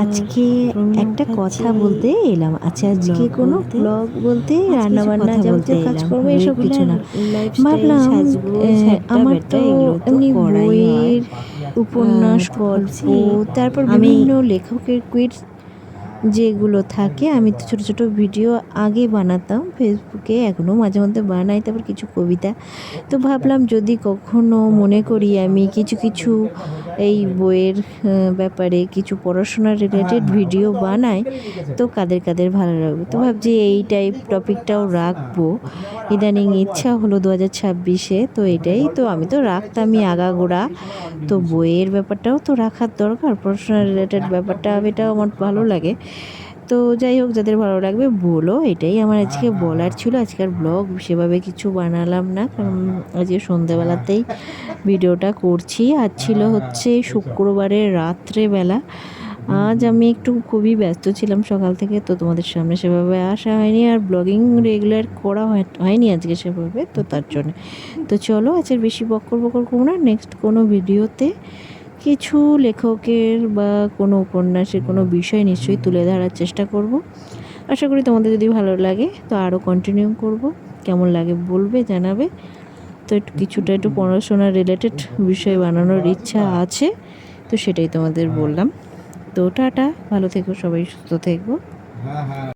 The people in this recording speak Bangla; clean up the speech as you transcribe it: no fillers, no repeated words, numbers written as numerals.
আজকে একটা কথা বলতে এলাম। আচ্ছা, আজকে কোনো ব্লগ বলতে রান্না বান্না যাবতীয় কাজকর্ম এসব কিছু না, ভাবলাম আমার তো এমনি বইয়ের উপন্যাস, গল্প, তারপর বিভিন্ন লেখকের কুইটস যেগুলো থাকে, আমি তো ছোটো ছোটো ভিডিও আগে বানাতাম ফেসবুকে, এখনও মাঝে মধ্যে বানাই, তারপর কিছু কবিতা। তো ভাবলাম যদি কখনো মনে করি আমি কিছু কিছু এই বইয়ের ব্যাপারে কিছু পড়াশোনার রিলেটেড ভিডিও বানাই, তো কাদের কাদের ভালো লাগবে, তো ভাবছি এই টাইপ টপিকটাও রাখবো। ইদানিং ইচ্ছা হলো 2026-এ, তো এটাই তো, আমি তো রাখতামই আগাগোড়া, তো বইয়ের ব্যাপারটাও তো রাখার দরকার, পড়াশোনার রিলেটেড ব্যাপারটা, এটাও আমার ভালো লাগে। তো যাই হোক, যাদের ভালো লাগবে বলো, এটাই আমার আজকে বলার ছিল। আজকের ব্লগ সেভাবে কিছু বানালাম না, কারণ আজকে সন্ধ্যেবেলাতেই ভিডিওটা করছি। আজ ছিল হচ্ছে শুক্রবারের রাত্রেবেলা। আজ আমি একটু খুবই ব্যস্ত ছিলাম সকাল থেকে, তো তোমাদের সামনে সেভাবে আসা হয়নি, আর ব্লগিং রেগুলার করা হয়নি আজকে সেভাবে, তো তার জন্য। তো চলো, আজকে বেশি বকর করবো না, নেক্সট কোনো ভিডিওতে কিছু লেখকের বা কোনো উপন্যাসের কোনো বিষয় নিশ্চয়ই তুলে ধরার চেষ্টা করব। আশা করি তোমাদের যদি ভালো লাগে তো আরও কন্টিনিউ করব। কেমন লাগে বলবে, জানাবে। তো একটু কিছুটা একটু পড়াশোনা রিলেটেড বিষয় বানানোর ইচ্ছা আছে, তো সেটাই তোমাদের বললাম। তো টাটা, ভালো থেকো সবাই, সুস্থ থেকো।